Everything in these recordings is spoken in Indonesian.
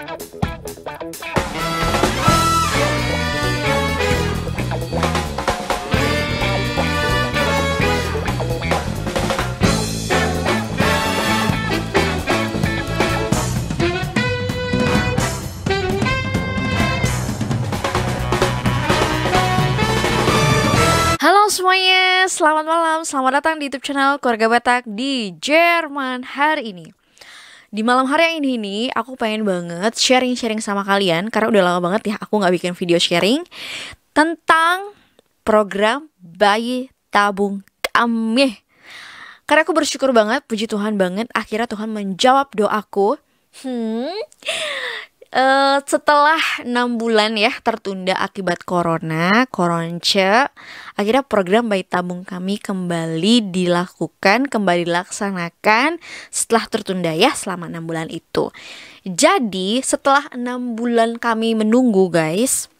Halo semuanya, selamat malam, selamat datang di YouTube channel Keluarga Batak di Jerman hari ini. Di malam hari yang ini aku pengen banget sharing-sharing sama kalian, karena udah lama banget ya aku gak bikin video sharing tentang program bayi tabung kami. Karena aku bersyukur banget, puji Tuhan banget, akhirnya Tuhan menjawab doaku. Setelah 6 bulan ya tertunda akibat koronce, akhirnya program bayi tabung kami kembali dilakukan, kembali dilaksanakan setelah tertunda ya selama 6 bulan itu. Jadi setelah 6 bulan kami menunggu guys,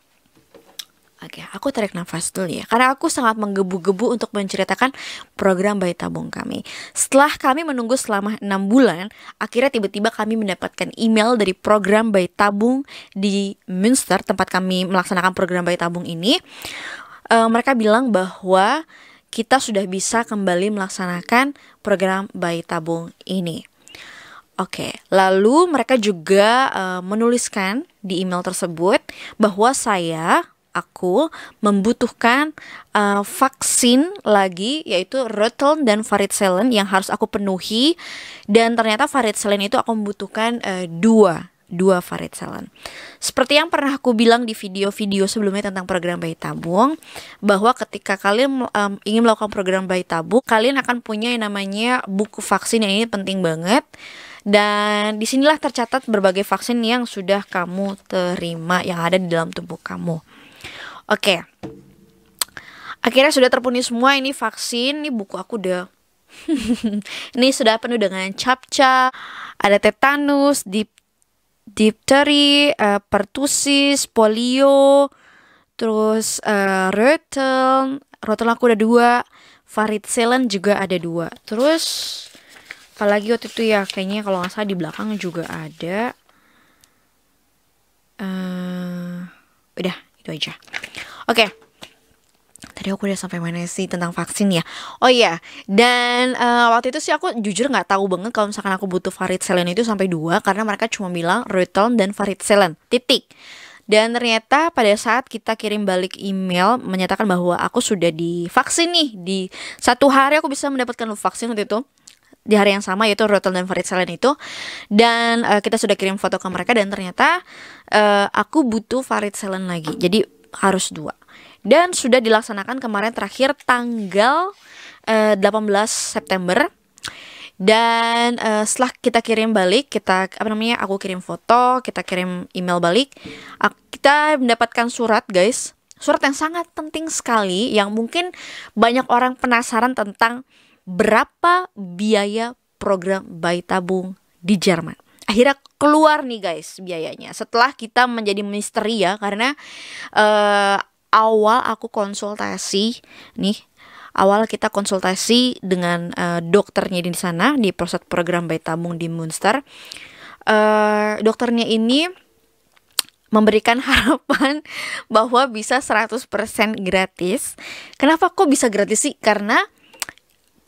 oke, aku tarik nafas dulu ya, karena aku sangat menggebu-gebu untuk menceritakan program bayi tabung kami. Setelah kami menunggu selama 6 bulan, akhirnya tiba-tiba kami mendapatkan email dari program bayi tabung di Münster, tempat kami melaksanakan program bayi tabung ini. Mereka bilang bahwa kita sudah bisa kembali melaksanakan program bayi tabung ini. Oke, lalu mereka juga menuliskan di email tersebut bahwa aku membutuhkan vaksin lagi, yaitu Röteln dan Varicellen yang harus aku penuhi. Dan ternyata Varicellen itu aku membutuhkan dua Varicellen. Seperti yang pernah aku bilang di video-video sebelumnya tentang program bayi tabung, bahwa ketika kalian ingin melakukan program bayi tabung, kalian akan punya yang namanya buku vaksin, yang ini penting banget. Dan disinilah tercatat berbagai vaksin yang sudah kamu terima yang ada di dalam tubuh kamu. Oke, akhirnya sudah terpenuhi semua. Ini vaksin, ini buku aku udah ini sudah penuh dengan capca, ada tetanus, diphtheria, pertussis, polio, terus Röteln aku ada 2, Varicellen juga ada 2. Terus apalagi waktu itu ya, kayaknya kalau nggak salah di belakang juga ada. Udah itu aja. Oke. Tadi aku udah sampai mana sih tentang vaksin ya? Oh iya, dan waktu itu sih aku jujur nggak tahu banget kalau misalkan aku butuh Varicellen itu sampai 2, karena mereka cuma bilang Röteln dan Varicellen, titik. Dan ternyata pada saat kita kirim balik email menyatakan bahwa aku sudah divaksin nih, di 1 hari aku bisa mendapatkan vaksin waktu itu, di hari yang sama, yaitu Röteln dan Varicellen itu. Dan kita sudah kirim foto ke mereka, dan ternyata aku butuh Varicellen lagi, jadi harus 2. Dan sudah dilaksanakan kemarin terakhir tanggal 18 September. Dan setelah kita kirim balik, aku kirim foto, kita kirim email balik, kita mendapatkan surat guys. Surat yang sangat penting sekali, yang mungkin banyak orang penasaran tentang berapa biaya program bayi tabung di Jerman. Akhirnya keluar nih guys biayanya, setelah kita menjadi misteri ya, karena awal kita konsultasi dengan dokternya di sana di proses program bayi tabung di Münster. Dokternya ini memberikan harapan bahwa bisa 100% gratis. Kenapa kok bisa gratis sih? Karena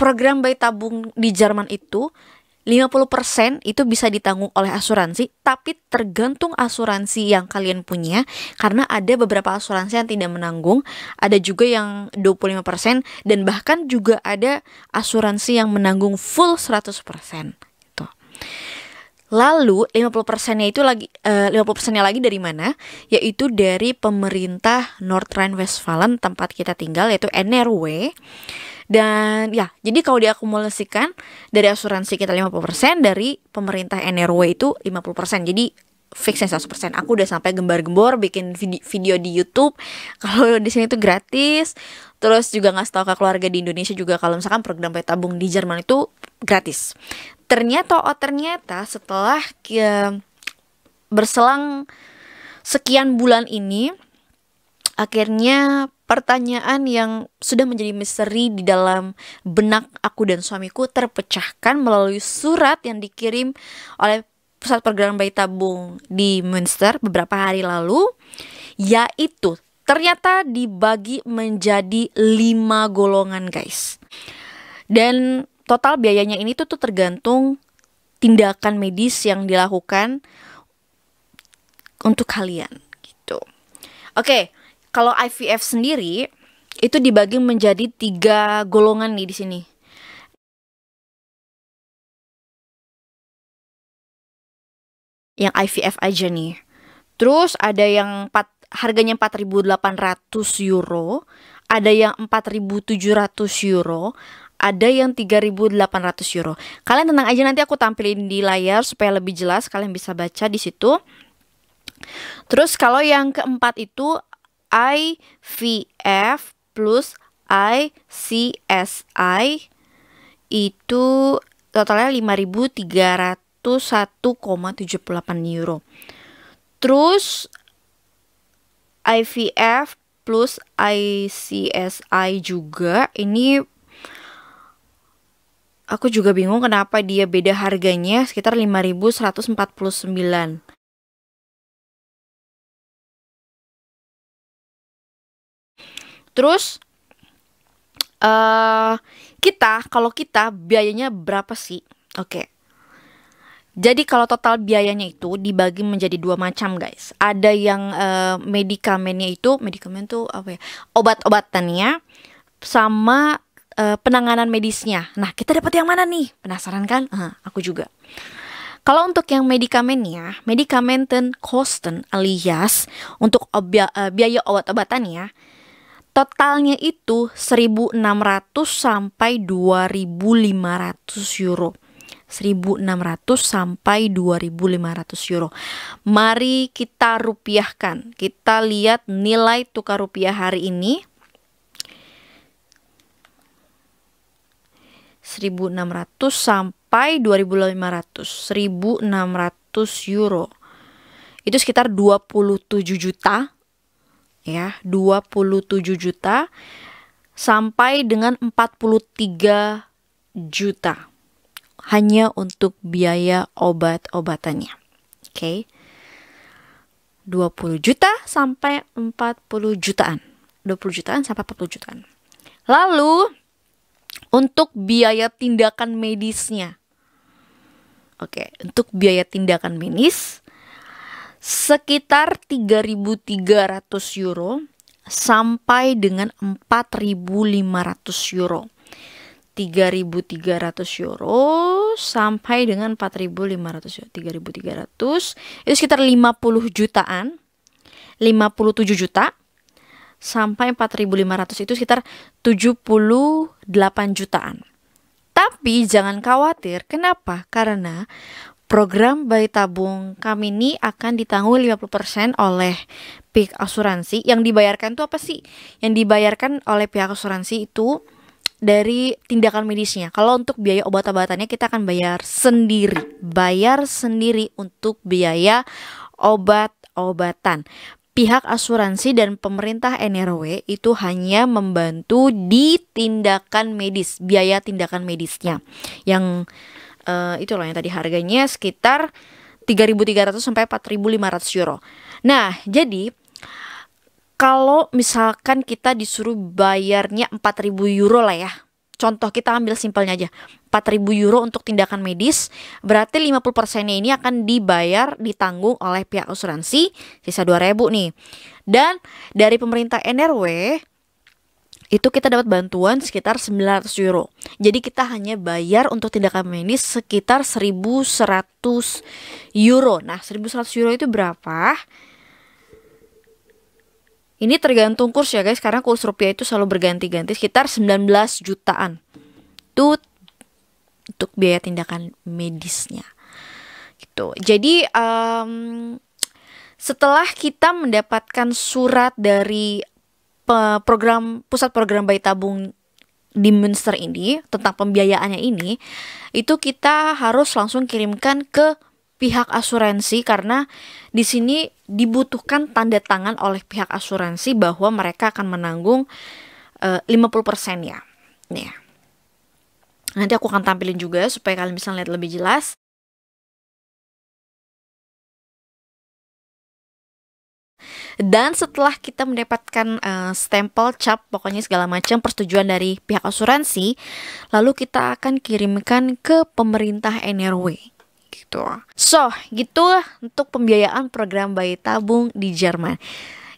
program bayi tabung di Jerman itu 50% itu bisa ditanggung oleh asuransi, tapi tergantung asuransi yang kalian punya, karena ada beberapa asuransi yang tidak menanggung, ada juga yang 25%, dan bahkan juga ada asuransi yang menanggung full 100%. Gitu. Lalu 50%-nya itu lagi 50%-nya lagi dari mana? Yaitu dari pemerintah Nordrhein-Westfalen tempat kita tinggal, yaitu NRW. Dan ya, jadi kalau diakumulasikan dari asuransi kita 50%, dari pemerintah NRW itu 50%. Jadi fixnya 100%. Aku udah sampai gembar-gembor bikin video di YouTube. Kalau di sini tuh gratis. Terus juga ngasih tahu ke keluarga di Indonesia juga kalau misalkan program bayi tabung di Jerman itu gratis. Ternyata setelah berselang sekian bulan ini, akhirnya pertanyaan yang sudah menjadi misteri di dalam benak aku dan suamiku terpecahkan melalui surat yang dikirim oleh pusat program bayi tabung di Münster beberapa hari lalu, yaitu ternyata dibagi menjadi 5 golongan, guys. Dan total biayanya ini tuh tergantung tindakan medis yang dilakukan untuk kalian gitu. Oke, kalau IVF sendiri itu dibagi menjadi 3 golongan nih di sini. Yang IVF aja nih. Terus ada yang harganya 4.800 euro, ada yang 4.700 euro, ada yang 3.800 euro. Kalian tenang aja, nanti aku tampilin di layar supaya lebih jelas, kalian bisa baca di situ. Terus kalau yang keempat itu IVF plus ICSI itu totalnya 5.301,78 euro. Terus IVF plus ICSI juga, ini aku juga bingung kenapa dia beda harganya, sekitar 5.149. Terus kalau kita biayanya berapa sih? Oke. Jadi kalau total biayanya itu dibagi menjadi 2 macam, guys. Ada yang medikamen tuh apa ya? Obat-obatannya sama penanganan medisnya. Nah, kita dapat yang mana nih? Penasaran kan? Aku juga. Kalau untuk yang medikamennya, medikamenten kosten alias untuk biaya obat-obatannya, totalnya itu 1.600 sampai 2.500 euro. 1.600 sampai 2.500 euro. Mari kita rupiahkan. Kita lihat nilai tukar rupiah hari ini. 1.600 sampai 2.500. 1.600 euro. Itu sekitar 27 juta. Ya, 27 juta sampai dengan 43 juta hanya untuk biaya obat-obatannya. Oke. 20 juta sampai 40 jutaan. 20 jutaan sampai 40 jutaan. Lalu untuk biaya tindakan medisnya. Oke, untuk biaya tindakan medis sekitar 3.300 euro sampai dengan 4.500 euro. 3.300 euro sampai dengan 4.500 euro. 3.300 itu sekitar 50 jutaan. 57 juta sampai 4.500 itu sekitar 78 jutaan. Tapi jangan khawatir, kenapa? Karena program bayi tabung kami ini akan ditanggung 50% oleh pihak asuransi. Yang dibayarkan itu apa sih? Yang dibayarkan oleh pihak asuransi itu dari tindakan medisnya. Kalau untuk biaya obat-obatannya kita akan bayar sendiri. Bayar sendiri untuk biaya obat-obatan. Pihak asuransi dan pemerintah NRW itu hanya membantu di tindakan medis, biaya tindakan medisnya. Yang itu loh yang tadi harganya sekitar 3.300 sampai 4.500 euro. Nah, jadi kalau misalkan kita disuruh bayarnya 4.000 euro lah ya. Contoh kita ambil simpelnya aja. 4.000 euro untuk tindakan medis, berarti 50%-nya ini akan ditanggung oleh pihak asuransi, sisa 2.000 nih. Dan dari pemerintah NRW itu kita dapat bantuan sekitar 900 euro. Jadi kita hanya bayar untuk tindakan medis sekitar 1.100 euro. Nah, 1.100 euro itu berapa? Ini tergantung kurs ya guys, karena kurs rupiah itu selalu berganti-ganti, sekitar 19 jutaan. Itu untuk biaya tindakan medisnya. Gitu. Jadi setelah kita mendapatkan surat dari pusat program bayi tabung di Münster ini tentang pembiayaannya ini, itu kita harus langsung kirimkan ke pihak asuransi karena di sini dibutuhkan tanda tangan oleh pihak asuransi bahwa mereka akan menanggung 50% ya. Nih. Nanti aku akan tampilin juga supaya kalian bisa lihat lebih jelas. Dan setelah kita mendapatkan stempel, cap, pokoknya segala macam persetujuan dari pihak asuransi, lalu kita akan kirimkan ke pemerintah NRW gitu. So, gitu untuk pembiayaan program bayi tabung di Jerman.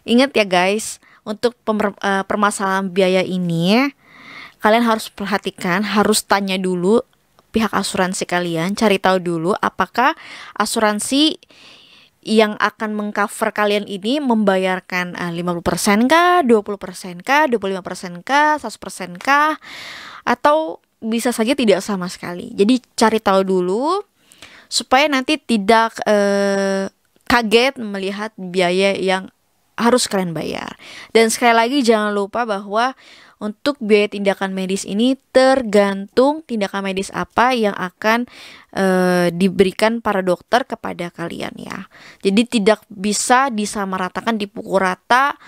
Ingat ya guys, untuk permasalahan biaya ini kalian harus perhatikan, harus tanya dulu pihak asuransi kalian, cari tahu dulu apakah asuransi yang akan mengcover kalian ini membayarkan 50% kah, 20% kah, 25% kah, 100% kah, atau bisa saja tidak sama sekali. Jadi cari tahu dulu supaya nanti tidak kaget melihat biaya yang harus kalian bayar. Dan sekali lagi jangan lupa bahwa untuk biaya tindakan medis ini tergantung tindakan medis apa yang akan diberikan para dokter kepada kalian ya. Jadi tidak bisa disamaratakan, dipukul rata.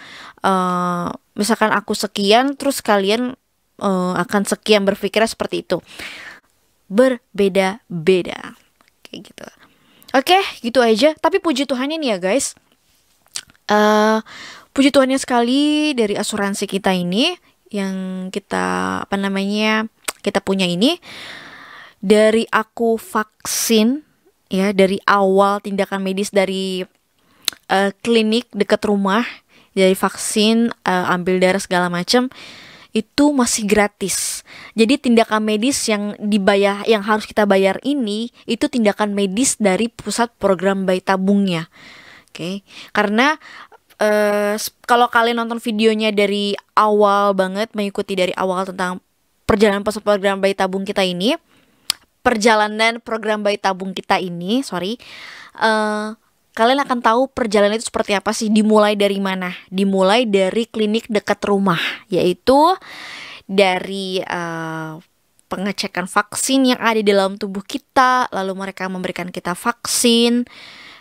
Misalkan aku sekian, terus kalian akan sekian, berpikirnya seperti itu. Berbeda-beda. Kayak gitu. Oke, gitu aja. Tapi puji Tuhannya nih ya guys. Puji Tuhannya sekali dari asuransi kita ini yang kita kita punya ini, dari aku vaksin ya, dari awal tindakan medis dari klinik dekat rumah, dari vaksin, ambil darah segala macam itu masih gratis. Jadi tindakan medis yang dibayar, yang harus kita bayar ini, itu tindakan medis dari pusat program bayi tabungnya. Oke, karena kalau kalian nonton videonya dari awal banget, mengikuti dari awal tentang perjalanan pusat program bayi tabung kita ini, kalian akan tahu perjalanan itu seperti apa sih, dimulai dari mana? Dimulai dari klinik dekat rumah, yaitu dari pengecekan vaksin yang ada di dalam tubuh kita, lalu mereka memberikan kita vaksin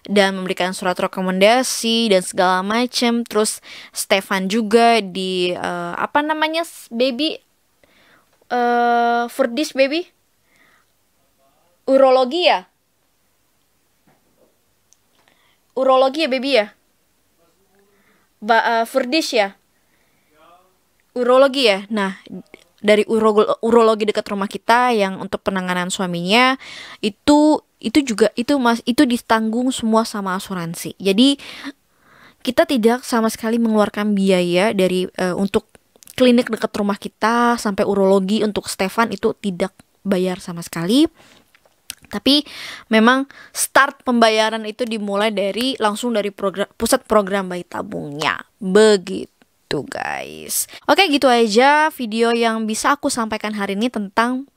dan memberikan surat rekomendasi dan segala macam. Terus Stefan juga di baby for this baby urologi ya baby ya, for this ya, urologi ya. Nah, dari urologi dekat rumah kita yang untuk penanganan suaminya itu ditanggung semua sama asuransi. Jadi kita tidak sama sekali mengeluarkan biaya dari untuk klinik dekat rumah kita sampai urologi untuk Stefan itu tidak bayar sama sekali. Tapi memang start pembayaran itu dimulai langsung dari pusat program bayi tabungnya. Begitu guys. Oke, gitu aja video yang bisa aku sampaikan hari ini tentang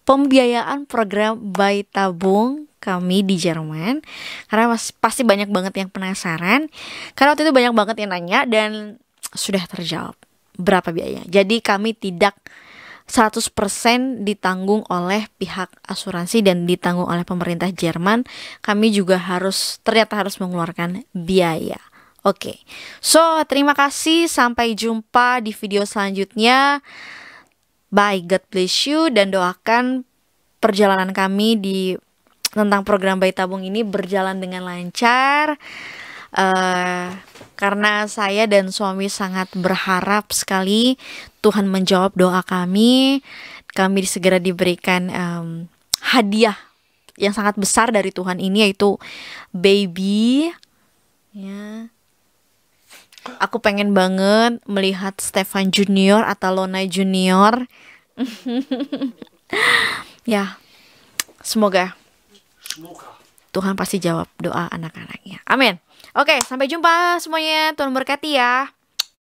pembiayaan program bayi tabung kami di Jerman. Karena pasti banyak banget yang penasaran. Karena waktu itu banyak banget yang nanya dan sudah terjawab berapa biayanya. Jadi kami tidak 100% ditanggung oleh pihak asuransi dan ditanggung oleh pemerintah Jerman. Kami juga ternyata harus mengeluarkan biaya. Oke, so terima kasih, sampai jumpa di video selanjutnya. Bye, God bless you, dan doakan perjalanan kami tentang program bayi tabung ini berjalan dengan lancar. Karena saya dan suami sangat berharap sekali Tuhan menjawab doa kami segera diberikan hadiah yang sangat besar dari Tuhan ini, yaitu baby ya. Aku pengen banget melihat Stefan Junior atau Lona Junior. Ya, semoga Tuhan pasti jawab doa anak-anaknya. Amin. Oke, sampai jumpa semuanya. Tuhan berkati ya.